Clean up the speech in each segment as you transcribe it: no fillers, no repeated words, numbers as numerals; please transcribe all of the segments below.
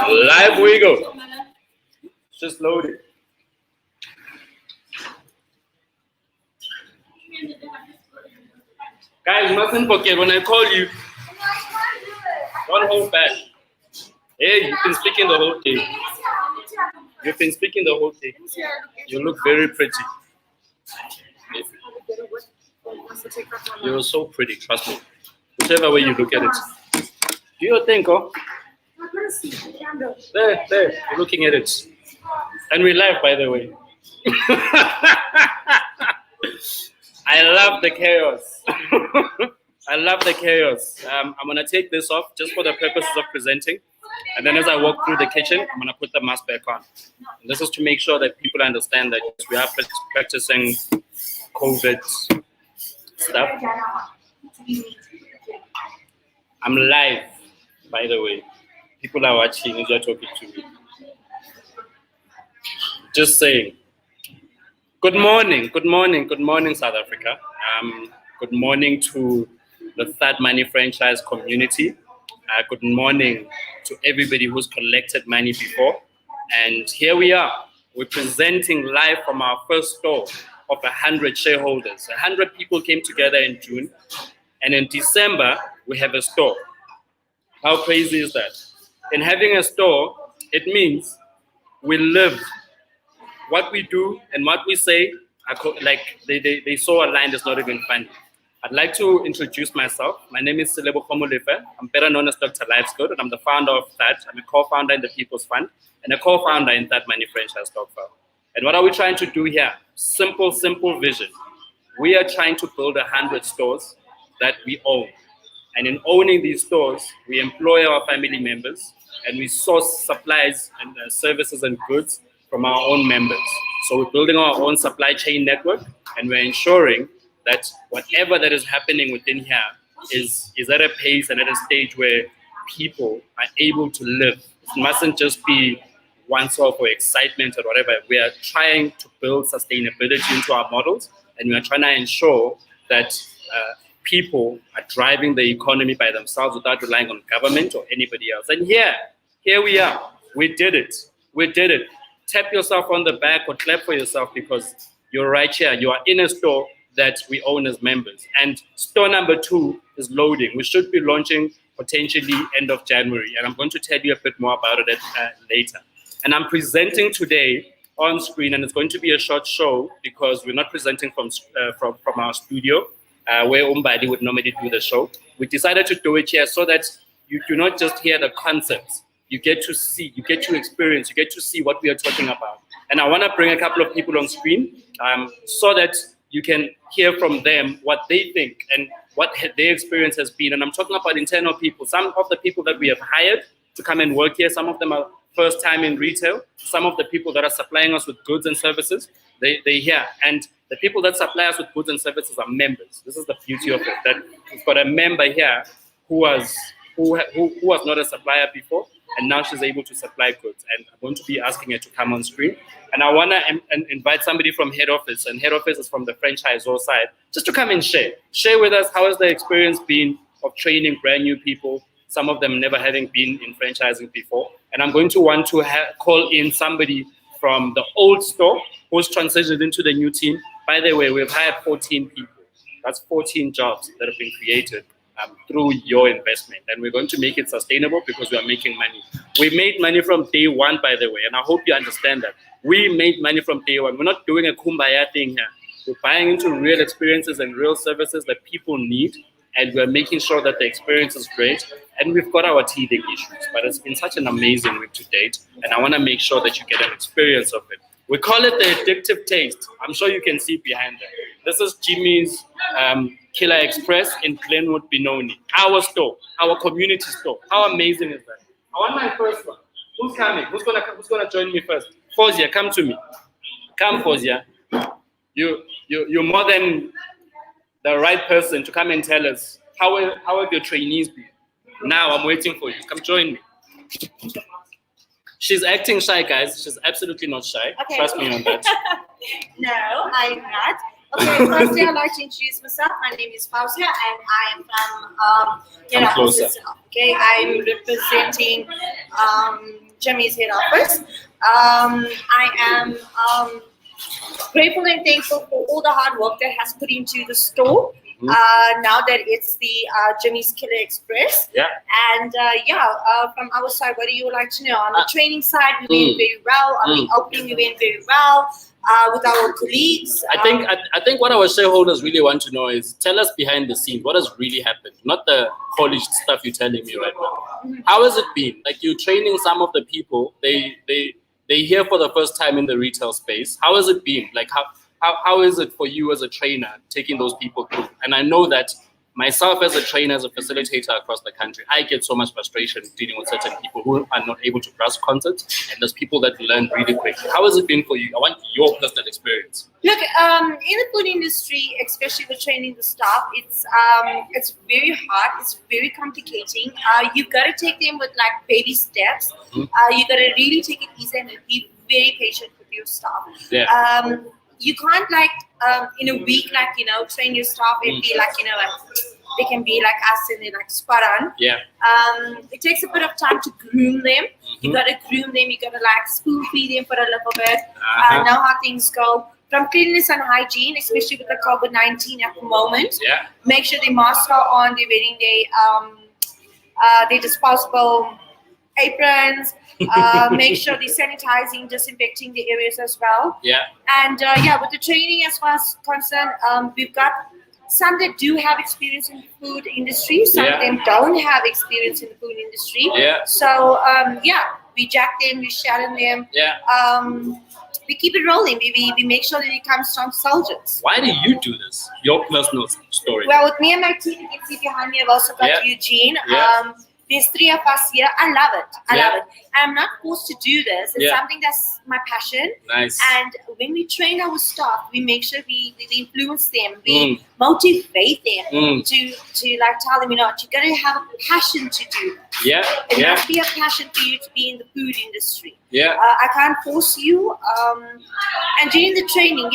Live we go. Just load it. Guys, you mustn't forget when I call you, don't hold back. Hey, you've been speaking the whole day. You've been speaking the whole day. You look very pretty. You're so pretty, trust me. Whichever way you look at it. Do you think, oh? There, you're looking at it. And we live, by the way. I love the chaos. I love the chaos. I'm going to take this off just for the purposes of presenting. And then as I walk through the kitchen, I'm going to put the mask back on. And this is to make sure that people understand that we are practicing COVID stuff. I'm live, by the way. People are watching as you're talking to me. Just saying. Good morning, South Africa. Good morning to the THUDmoney franchise community. Good morning to everybody who's collected money before. And here we are. We're presenting live from our first store of 100 shareholders. 100 people came together in June. And in December, we have a store. How crazy is that? In having a store, it means we live. What we do and what we say, like they so aligned, it's not even funny. I'd like to introduce myself. My name is Silebo Khomolefe. I'm better known as Dr. Life's and I'm the founder of THUD. I'm a co-founder in the People's Fund and a co-founder in THUDmoney franchise Stokvel. And what are we trying to do here? Simple vision. We are trying to build 100 stores that we own. And in owning these stores, we employ our family members and we source supplies and services and goods from our own members. So we're building our own supply chain network and we're ensuring that whatever that is happening within here is at a pace and at a stage where people are able to live. It mustn't just be once off or excitement or whatever. We are trying to build sustainability into our models and we are trying to ensure that people are driving the economy by themselves without relying on government or anybody else. And here we are. We did it. Tap yourself on the back or clap for yourself because you're right here. You are in a store that we own as members. And store number 2 is loading. We should be launching potentially end of January. And I'm going to tell you a bit more about it later. And I'm presenting today on screen, and it's going to be a short show because we're not presenting from our studio where Umbadi would normally do the show. We decided to do it here so that you do not just hear the concepts. You get to see, you get to experience, you get to see what we are talking about. And I want to bring a couple of people on screen so that you can hear from them what they think and what their experience has been. And I'm talking about internal people. Some of the people that we have hired to come and work here, some of them are first time in retail. Some of the people that are supplying us with goods and services, they're here. And the people that supply us with goods and services are members. This is the beauty of it, that we've got a member here who was not a supplier before, and now she's able to supply goods. And I'm going to be asking her to come on screen. And I want to invite somebody from head office, and head office is from the franchisor side, just to come and share. Share with us how has the experience been of training brand new people, some of them never having been in franchising before. And I'm going to want to call in somebody from the old store who's transitioned into the new team. By the way, we've hired 14 people. That's 14 jobs that have been created through your investment, and we're going to make it sustainable because we are making money. We made money from day one, by the way, and I hope you understand that. We made money from day one. We're not doing a kumbaya thing here. We're buying into real experiences and real services that people need, and we're making sure that the experience is great. And we've got our teething issues, but it's been such an amazing week to date, and I want to make sure that you get an experience of it. We call it the addictive taste. I'm sure you can see behind that. This is Jimmy's Killer Express in Glenwood, Benoni. Our store, our community store. How amazing is that? I want my first one. Who's coming? Who's gonna join me first? Fozia, come to me. Come, Fozia. You're more than the right person to come and tell us how have your trainees been. Now I'm waiting for you. Come join me. She's acting shy, guys. She's absolutely not shy. Okay. Trust me on that. No, I'm not. Okay, firstly, I'd like to introduce myself. My name is Fauzia, and I am from head office itself. Okay, I'm representing Jimmy's head office. I am grateful and thankful for all the hard work that has put into the store. Now that it's the Jimmy's Killer Express. Yeah. And from our side, what do you like to know? On the training side, we went very well. On the opening, we went very well with our colleagues. I think what our shareholders really want to know is, tell us behind the scenes, what has really happened, not the polished stuff you're telling me right now. How has it been? Like, you're training some of the people, they're here for the first time in the retail space. How has it been? Like, how is it for you as a trainer taking those people through? And I know that myself as a trainer, as a facilitator across the country, I get so much frustration dealing with certain people who are not able to grasp content, and there's people that learn really quickly. How has it been for you? I want your personal experience. Look, in the food industry, especially with training the staff, it's very hard. It's very complicating. You've got to take them with like baby steps. You got to really take it easy and be very patient with your staff. Yeah. You can't in a week train your staff and be they can be like us and they're like spot on. Yeah. It takes a bit of time to groom them. You got to groom them. You got to like spoon feed them for a little bit. Know how things go. From cleanliness and hygiene, especially with the COVID-19 at the moment. Yeah. Make sure their masks are on. They're wearing their disposable aprons. Make sure they're sanitizing, disinfecting the areas as well. Yeah. And with the training as far as concerned, we've got some that do have experience in the food industry. Some of them don't have experience in the food industry. Yeah. So we jack them, we shadow them. Yeah. We keep it rolling. We make sure that it comes strong soldiers. Why do you do this? Your personal story. Well, with me and my team, you can see behind me, I've also got Eugene. Yeah. There's 3 of us here. I love it. I love it. I'm not forced to do this. It's something that's my passion. Nice. And when we train our staff, we make sure we influence them. We motivate them to like tell them, you gotta have a passion to do that. Yeah. It must be a passion for you to be in the food industry. Yeah. I can't force you. And during the training,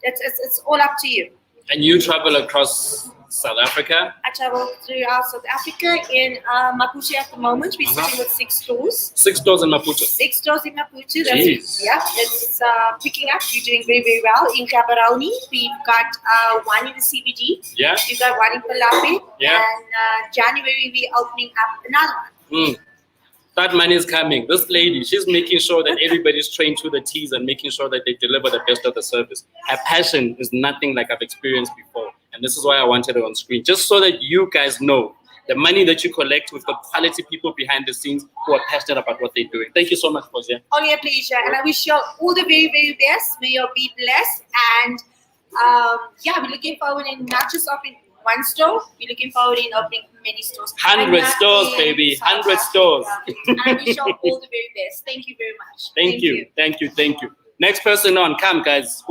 it's all up to you. And you travel across South Africa? I travel throughout South Africa. In Maputo at the moment, we're sitting with 6 stores. 6 stores in Maputo? 6 stores in Maputo. Jeez. It's picking up. You're doing very, very well. In Gaborone, we've got 1 in the CBD. Yeah. We've got 1 in Palape. Yeah. And January, we're opening up another one. That money is coming. This lady, she's making sure that everybody's trained to the T's and making sure that they deliver the best of the service. Her passion is nothing like I've experienced before. And this is why I wanted her on screen. Just so that you guys know the money that you collect with the quality people behind the scenes who are passionate about what they're doing. Thank you so much, Fauzia. Only a pleasure. And I wish you all the very, very best. May you be blessed. And we're looking forward in not just opening 1 store, we're looking forward in opening many stores. 100 stores, baby. 100 stores. And I wish you all the very best. Thank you very much. Thank you. Next person on. Come, guys.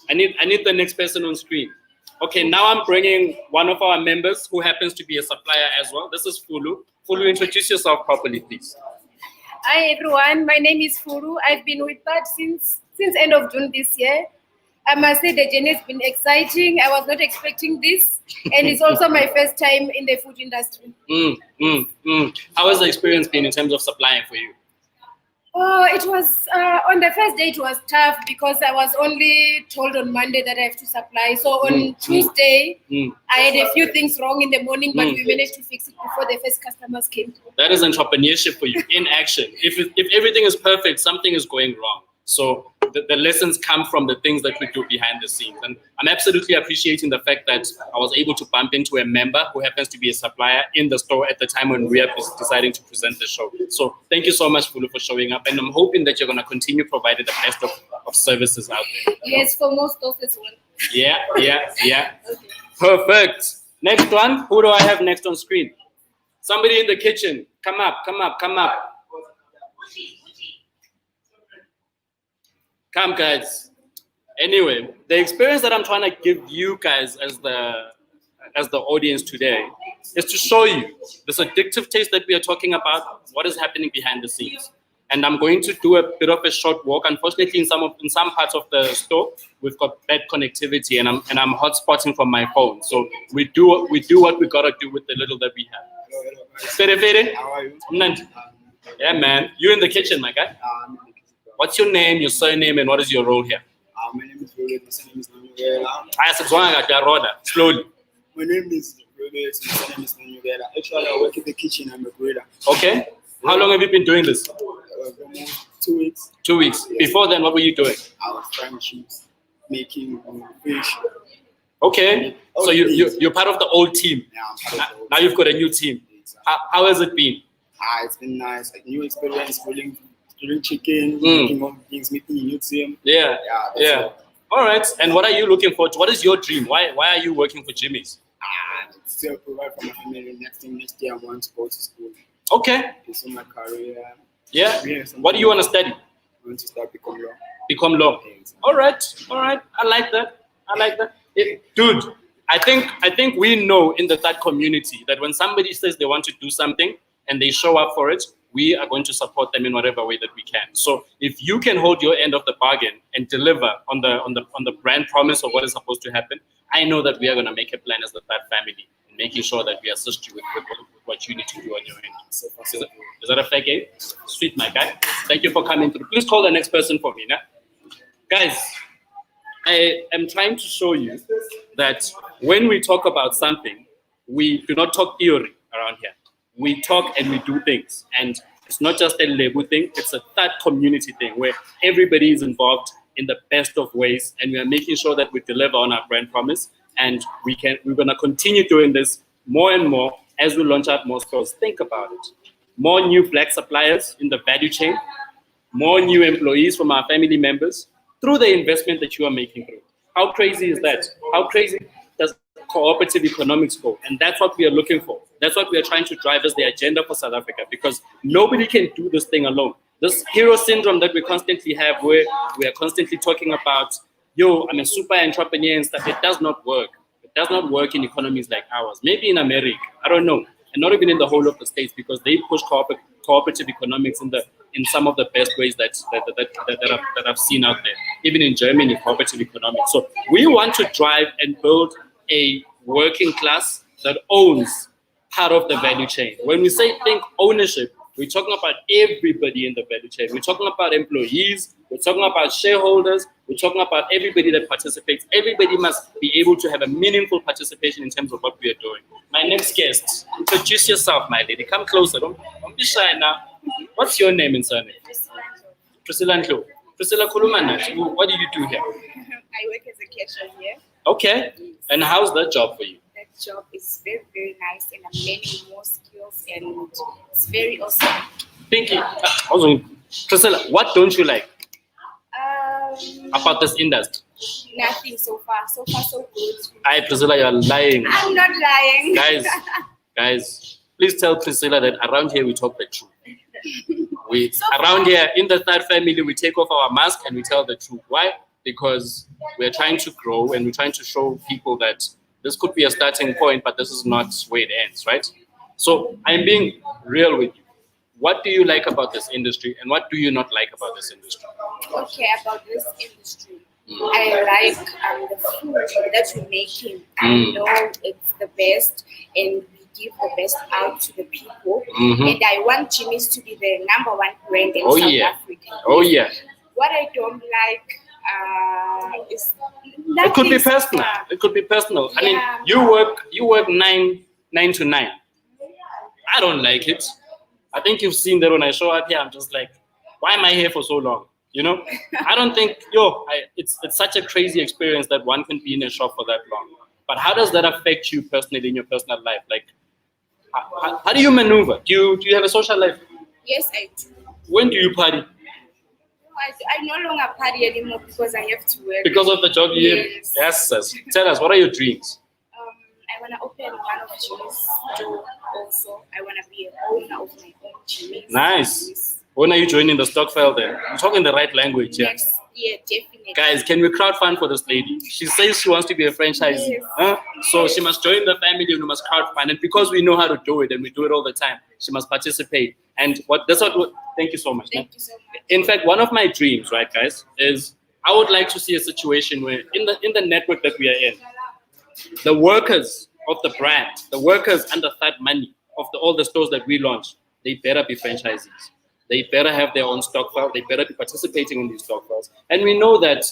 I need the next person on screen. Okay, now I'm bringing one of our members who happens to be a supplier as well. This is Fulu. Fulu, introduce yourself properly, please. Hi, everyone. My name is Fulu. I've been with Thud since end of June this year. I must say the journey has been exciting. I was not expecting this. And it's also my first time in the food industry. How has the experience been in terms of supplying for you? Oh, it was, on the first day, it was tough because I was only told on Monday that I have to supply. So on Tuesday, I had a few things wrong in the morning, but we managed to fix it before the first customers came. That is entrepreneurship for you in action. If everything is perfect, something is going wrong. So the lessons come from the things that we do behind the scenes. And I'm absolutely appreciating the fact that I was able to bump into a member who happens to be a supplier in the store at the time when we are deciding to present the show. So thank you so much, Fulu, for showing up. And I'm hoping that you're going to continue providing the best of services out there. Yes, for most stores as well. Yeah. Okay. Perfect. Next one. Who do I have next on screen? Somebody in the kitchen. Come up. Come, guys. Anyway, the experience that I'm trying to give you guys as the audience today is to show you this addictive taste that we are talking about, what is happening behind the scenes. and I'm going to do a bit of a short walk. Unfortunately, in some parts of the store, we've got bad connectivity, and I'm hotspotting from my phone. So we do what we gotta do with the little that we have. Fede Fede, How are you? Mnandi. Yeah, man. You in the kitchen, my guy. What's your name, your surname, and what is your role here? My name is Robert. My surname is Manuela. Slowly. My name is Robert. My surname is Manuela. Actually, I work in the kitchen. I'm a grader. Okay. How long have you been doing this? Almost 2 weeks. 2 weeks. Before then, what were you doing? I was frying cheese, making fish. Okay. So you're part of the old team. Yeah, I'm part of the whole Now you've got a new team. How has it been? It's been nice. Like new experience, grilling chicken, Mm. making more things, meeting a new team. Yeah. That's Yeah. All right. And what are you looking for? What is your dream? Why are you working for Jimmy's? Still provide for my family. Next year, I want to go to school. Okay. Pursue my career. Yeah. Yes, What do you want to study? I want to start becoming law. Become law. All right. I like that. Dude, I think we know in the third community that when somebody says they want to do something and they show up for it, we are going to support them in whatever way that we can. So if you can hold your end of the bargain and deliver on the brand promise of what is supposed to happen, I know that we are going to make a plan as the third family in making sure that we assist you with what you need to do on your end. Is that a fair game? Sweet, my guy. Thank you for coming through. Please call the next person for me now. Guys, I am trying to show you that when we talk about something, we do not talk theory around here. We talk and we do things. And it's not just a label thing, it's a third community thing where everybody is involved in the best of ways, and we are making sure that we deliver on our brand promise. And we're gonna continue doing this more and more as we launch out more stores. Think about it. More new black suppliers in the value chain, more new employees from our family members through the investment that you are making through. How crazy is that? How crazy does cooperative economics go? And that's what we are looking for. That's what we are trying to drive as the agenda for South Africa, because nobody can do this thing alone. This hero syndrome that we constantly have, where we are constantly talking about, I'm a super entrepreneur and stuff, it does not work. It does not work in economies like ours. Maybe in America, I don't know. And not even in the whole of the States, because they push cooperative economics in some of the best ways that I've seen out there. Even in Germany, cooperative economics. So we want to drive and build a working class that owns part of the value chain. When we say think ownership, we're talking about everybody in the value chain. We're talking about employees. We're talking about shareholders. We're talking about everybody that participates. Everybody must be able to have a meaningful participation in terms of what we are doing. My next guest, introduce yourself, my lady. Come closer. Don't be shy now. What's your name and surname? Priscilla Ndlo. Priscilla Kulumanat. What do you do here? I work as a cashier here. Okay. And how's that job for you? That job is very, very nice, and I'm learning more skills, and it's very awesome. Pinky, Priscilla, what don't you like about this industry? Nothing so far. So far, so good. Hi, Priscilla, you're lying. I'm not lying. Guys, please tell Priscilla that around here we talk the truth. Around here in the third family, we take off our mask and we tell the truth. Why? Because we're trying to grow and we're trying to show people that this could be a starting point, but this is not where it ends, right? So I'm being real with you. What do you like about this industry and what do you not like about this industry? Okay, about this industry. I like the food that we're making. I know it's the best, and we give the best out to the people. And I want Jimmy's to be the #1 brand in South Africa. Oh yeah. What I don't like is it could be personal. It could be personal. I mean, you work 9 to 9. I don't like it. I think you've seen that when I show up here, I'm just like, why am I here for so long? You know, I don't think, it's such a crazy experience that one can be in a shop for that long. But how does that affect you personally in your personal life? Like, how do you maneuver? Do you have a social life? Yes, I do. When do you party? I no longer party anymore because I have to work. Because of the job you have? Yes. Tell us, what are your dreams? I want to open one of Jimmy's store also. I want to be an owner of my own Jimmy's. Nice. When are you joining the Stokvel then? You're talking the right language, yeah? Next year, definitely. Guys, can we crowdfund for this lady? She says she wants to be a franchisee. Yes. Huh? So she must join the family and we must crowdfund. And because we know how to do it and we do it all the time, she must participate. And Thank you so much. Thank you so much. In fact, one of my dreams, right, guys, is I would like to see a situation where in the network that we are in, the workers of the brand, the workers under THUDmoney of all the stores that we launch, they better be franchisees. They better have their own Stokvel. They better be participating in these Stokvels. And we know that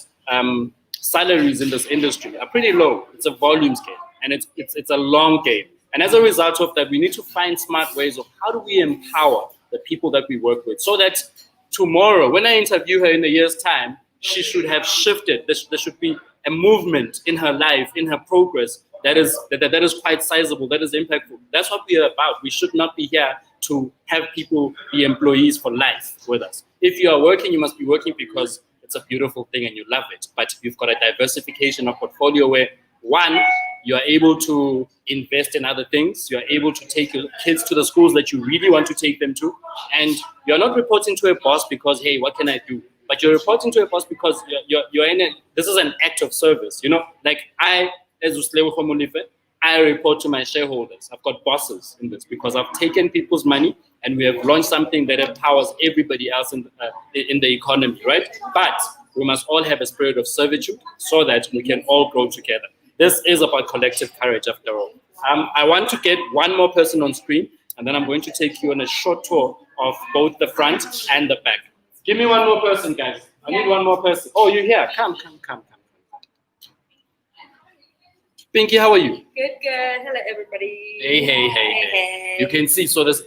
salaries in this industry are pretty low. It's a volumes game, and it's a long game. And as a result of that, we need to find smart ways of how do we empower the people that we work with, so that tomorrow, when I interview her in a year's time, she should have shifted. There should be a movement in her life, in her progress, that is quite sizable, that is impactful. That's what we are about. We should not be here to have people be employees for life with us. If you are working, you must be working because it's a beautiful thing and you love it. But you've got a diversification of portfolio where, one, you are able to invest in other things. You are able to take your kids to the schools that you really want to take them to. And you're not reporting to a boss because, hey, what can I do? But you're reporting to a boss because you're in this is an act of service. You know, like I, as Uslewo Khomolife, I report to my shareholders. I've got bosses in this because I've taken people's money and we have launched something that empowers everybody else in the economy, right? But we must all have a spirit of servitude so that we can all grow together. This is about collective courage after all. I want to get one more person on screen, and then I'm going to take you on a short tour of both the front and the back. Give me one more person, guys. I need one more person. Oh, you're here. Come. Pinky, how are you? Good. Hello, everybody. Hey. You can see. So this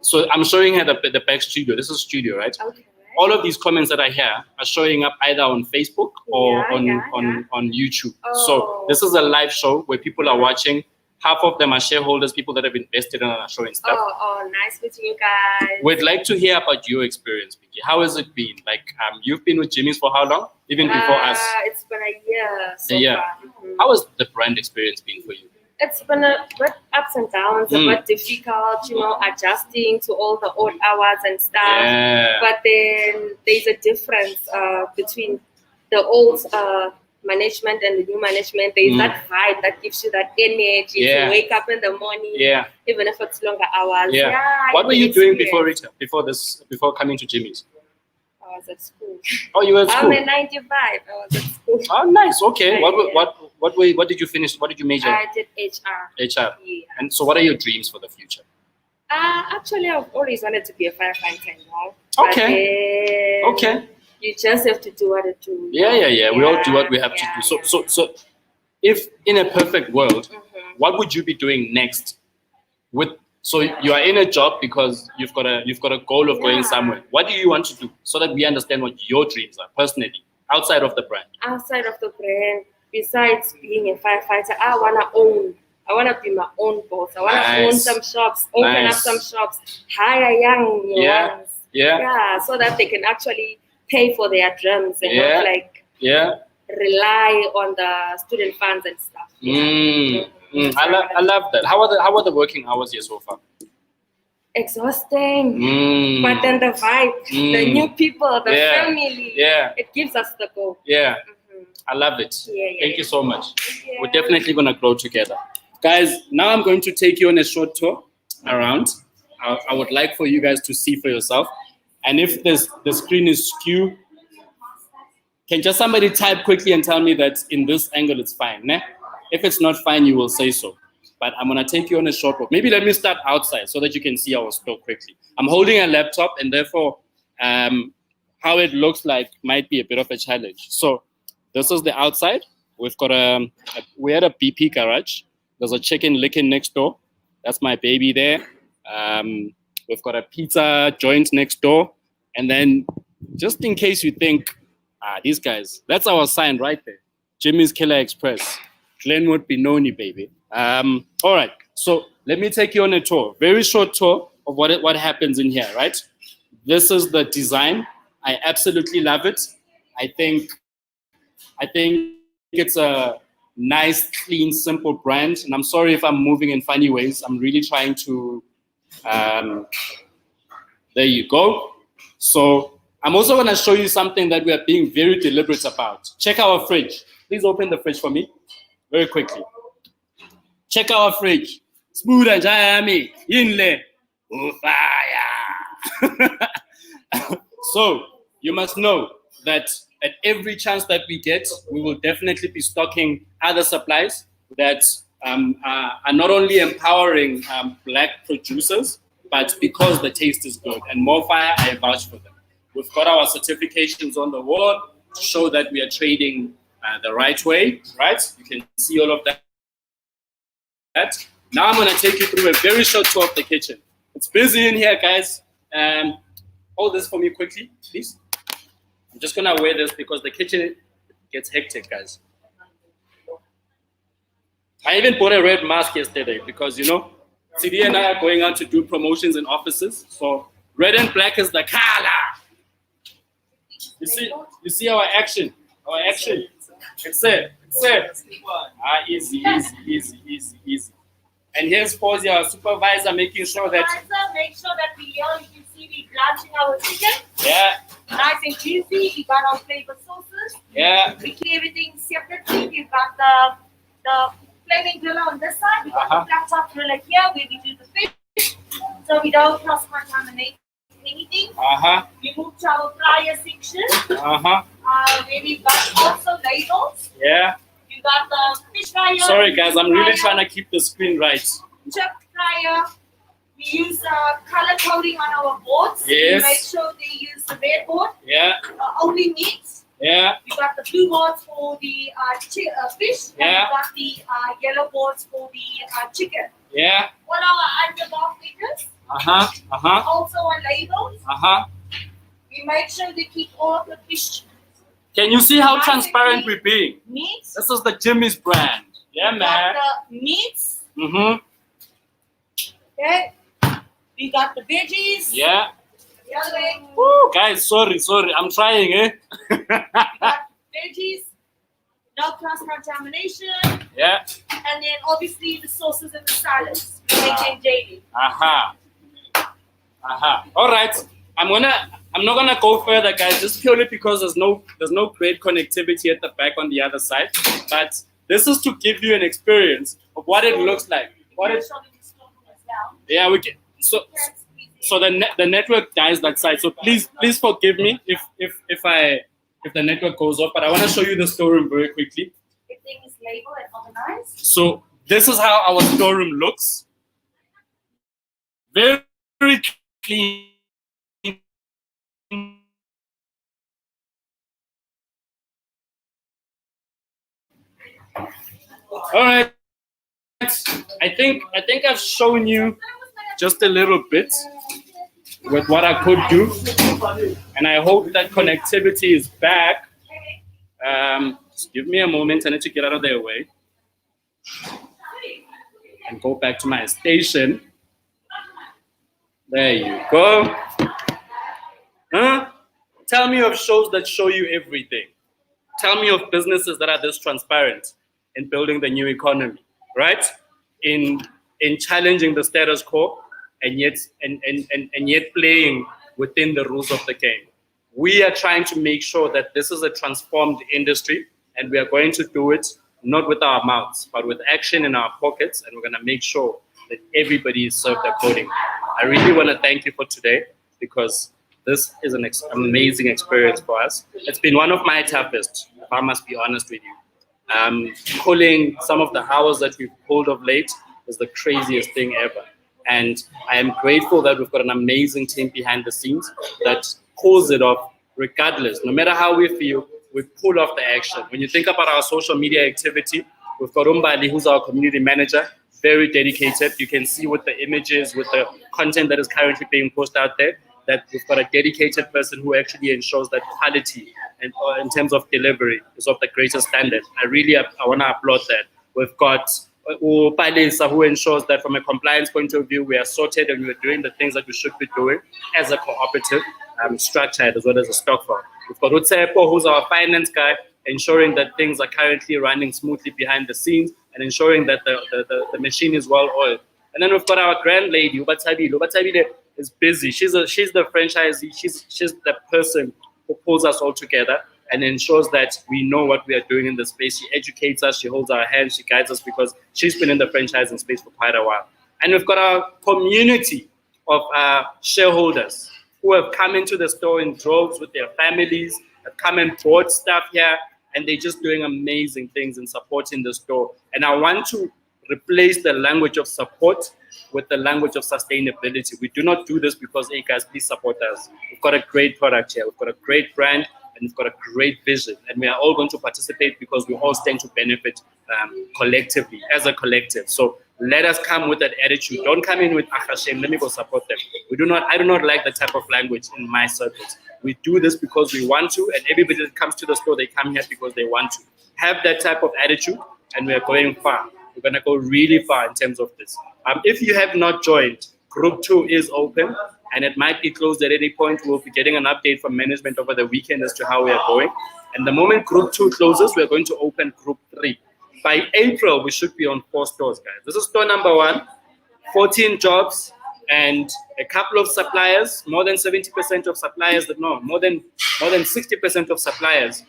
so I'm showing her the back studio. This is studio, right? Okay. All of these comments that I hear are showing up either on Facebook or on YouTube. Oh. So this is a live show where people are watching. Half of them are shareholders, people that have invested and are showing stuff. Oh, nice meeting you guys. We'd like to hear about your experience, Pinky. How has it been? Like, you've been with Jimmy's for how long? Even before us? It's been a year so Yeah. far. How has the brand experience been for you? It's been a bit ups and downs, a bit difficult, adjusting to all the odd hours and stuff. Yeah. But then there's a difference between the old management and the new management. There's that vibe that gives you that energy to wake up in the morning, even if it's longer hours. What were you doing before Rita? Before coming to Jimmy's? I was at school. Oh, you were at school. I'm a 95. I was at school. Oh, nice. Okay. What did you finish? What did you major? I did HR. HR. Yeah. And so, what are your dreams for the future? Actually, I've always wanted to be a firefighter. Okay. Okay. You just have to do what you do. Yeah. We all do what we have to do. So, if in a perfect world, what would you be doing next? So you are in a job because you've got a goal of going somewhere. What do you want to do so that we understand what your dreams are personally outside of the brand? Outside of the brand, besides being a firefighter, I wanna be my own boss. I wanna own some shops, open up some shops, hire young ones. Yeah, so that they can actually pay for their dreams and not rely on the student funds and stuff. I love that. How are the working hours here so far? Exhausting, but then the vibe, the new people, the family, it gives us the goal. I love it. Thank you so much. We're definitely gonna grow together, guys. Now I'm going to take you on a short tour around. I would like for you guys to see for yourself, and if the screen is skewed, can just somebody type quickly and tell me that in this angle it's fine, ne? If it's not fine, you will say so. But I'm going to take you on a short walk. Maybe let me start outside so that you can see our store quickly. I'm holding a laptop, and therefore how it looks like might be a bit of a challenge. So this is the outside. We've got we had a BP garage. There's a chicken licking next door. That's my baby there. We've got a pizza joint next door. And then just in case you think, these guys, that's our sign right there. Jimmy's Killer Express. Glenwood Benoni, baby. All right, so let me take you on a tour. Very short tour of what happens in here, right? This is the design. I absolutely love it. I think it's a nice, clean, simple brand. And I'm sorry if I'm moving in funny ways. I'm really trying to, there you go. So I'm also going to show you something that we are being very deliberate about. Check our fridge. Please open the fridge for me very quickly. Check our fridge. Smooth and Jayami. Inle. Oh, fire. So you must know that at every chance that we get, we will definitely be stocking other supplies that are not only empowering black producers, but because the taste is good. And more fire, I vouch for them. We've got our certifications on the wall to show that we are trading the right way, right? You can see all of that. Now I'm going to take you through a very short tour of the kitchen. It's busy in here, guys. Hold this for me quickly, please. I'm just going to wear this because the kitchen gets hectic, guys. I even bought a red mask yesterday because, you know, CD and I are going out to do promotions in offices. So red and black is the color. You see our action. Our action. It's it. It's it. Easy, easy, easy, easy, easy. And here's Pozi, our supervisor, making sure that... Make sure that we here, you can see we blanching our chicken. Yeah. Nice and juicy. We got our flavor sauces. Yeah. We clear everything separately. We've got the flaming griller on this side. We got the flat top griller here where we do the fish. So we don't cross-contaminate anything. We move to our fryer section. Where we've got also labels. Yeah. You got the fish fryer. Sorry guys, I'm really trying to keep the screen right. Chip fryer. We use color coding on our boards. Yes. We make sure they use the red board. Yeah. Only meat. Yeah. We got the blue boards for the fish. Yeah. And we got the yellow boards for the chicken. Yeah. What are our underbar figures? Also on labels. We make sure they keep all of the fish. Can you see how transparent we're being? Meats. This is the Jimmy's brand. Yeah, We man. got the meats. Okay. We got the veggies. Yeah. The other way. Woo, guys, sorry. I'm trying, eh? We got veggies. No cross-contamination. Yeah. And then obviously the sauces and the salads. We make them daily. All right. I'm not gonna go further, guys, just purely because there's no great connectivity at the back on the other side. But this is to give you an experience of what it looks like. Yeah, we can. So the network dies that side. So please forgive me if the network goes off. But I want to show you the storeroom very quickly. Everything is labeled and organized. So this is how our storeroom looks. Very clean. All right. I think I've shown you just a little bit with what I could do, and I hope that connectivity is back. Just give me a moment. I need to get out of their way and go back to my station. There you go. Tell me of shows that show you everything. Tell me of businesses that are this transparent in building the new economy, right? In challenging the status quo and yet playing within the rules of the game. We are trying to make sure that this is a transformed industry, and we are going to do it not with our mouths, but with action in our pockets, and we're going to make sure that everybody is served accordingly. I really want to thank you for today, because this is an amazing experience for us. It's been one of my toughest, if I must be honest with you. Pulling some of the hours that we've pulled of late is the craziest thing ever. And I am grateful that we've got an amazing team behind the scenes that pulls it off regardless. No matter how we feel, we pull off the action. When you think about our social media activity, we've got Umbali, who's our community manager, very dedicated. You can see with the images, with the content that is currently being posted out there, that we've got a dedicated person who actually ensures that quality and in terms of delivery is of the greatest standard. I want to applaud that. We've got Palisa, who ensures that from a compliance point of view, we are sorted and we're doing the things that we should be doing as a cooperative, structured as well as a Stokvel. We've got Utsepo, who's our finance guy, ensuring that things are currently running smoothly behind the scenes and ensuring that the machine is well oiled. And then we've got our grand lady, Ubatabile. Ubatabile is busy. She's the franchisee. She's the person who pulls us all together and ensures that we know what we are doing in the space. She educates us, she holds our hands, she guides us, because she's been in the franchising space for quite a while. And we've got our community of shareholders who have come into the store in droves with their families, have come and bought stuff here, and they're just doing amazing things and supporting the store. And I want to replace the language of support with the language of sustainability. We do not do this because, hey guys, please support us. We've got a great product here, we've got a great brand, and we've got a great vision. And we are all going to participate because we all stand to benefit collectively, as a collective. So let us come with that attitude. Don't come in with, shame, let me go support them. I do not like the type of language in my circles. We do this because we want to, and everybody that comes to the store, they come here because they want to. Have that type of attitude, and we are going far. We're going to go really far in terms of this. If you have not joined, Group 2 is open, and it might be closed at any point. We'll be getting an update from management over the weekend as to how we are going. And the moment Group 2 closes, we're going to open Group 3. By April, we should be on 4 stores, guys. This is store number 1, 14 jobs, and a couple of suppliers. More than 70% of suppliers more than 60% of suppliers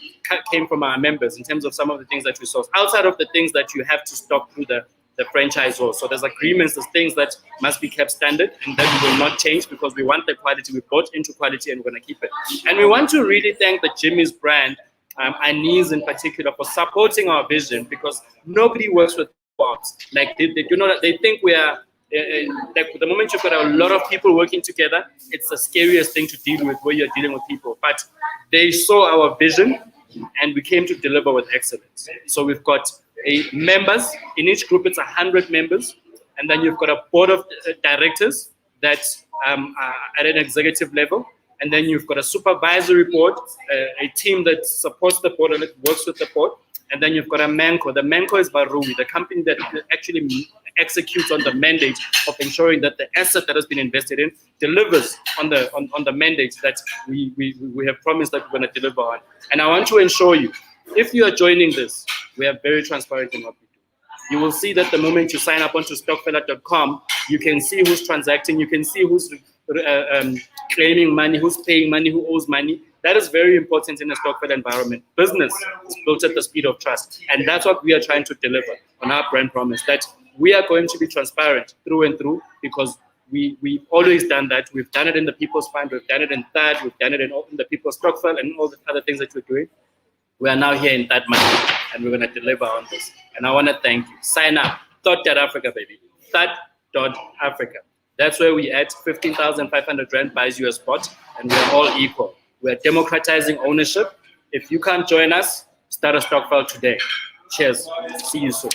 came from our members in terms of some of the things that we source, outside of the things that you have to stock through the franchisor. So there's agreements, there's things that must be kept standard and that will not change because we want the quality. We bought into quality and we're going to keep it. And we want to really thank the Jimmy's brand, Anise in particular, for supporting our vision, because nobody works with bots. Like they think we are, like the moment you've got a lot of people working together, it's the scariest thing to deal with, where you're dealing with people. But they saw our vision and we came to deliver with excellence. So we've got members in each group. It's 100 members, and then you've got a board of directors that are at an executive level, and then you've got a supervisory board, a team that supports the board and it works with the board, and then you've got a Manco. The Manco is Barui, the company that actually executes on the mandate of ensuring that the asset that has been invested in delivers on the mandates that we have promised that we're going to deliver on. And I want to ensure you, if you are joining this, we are very transparent in what we do. You will see that the moment you sign up onto stokvel.com, you can see who's transacting, you can see who's claiming money, who's paying money, who owes money. That is very important in a Stokvel environment. Business is built at the speed of trust. And that's what we are trying to deliver on our brand promise, that we are going to be transparent through and through, because we've always done that. We've done it in the People's Fund, we've done it in THUD, we've done it in the People's Stokvel, and all the other things that we're doing. We are now here in THUDmoney, and we're going to deliver on this. And I want to thank you. Sign up. THUD.Africa, baby. THUD.Africa. That's where we at. 15,500 Rand buys you a spot, and we're all equal. We're democratizing ownership. If you can't join us, start a Stokvel today. Cheers. See you soon.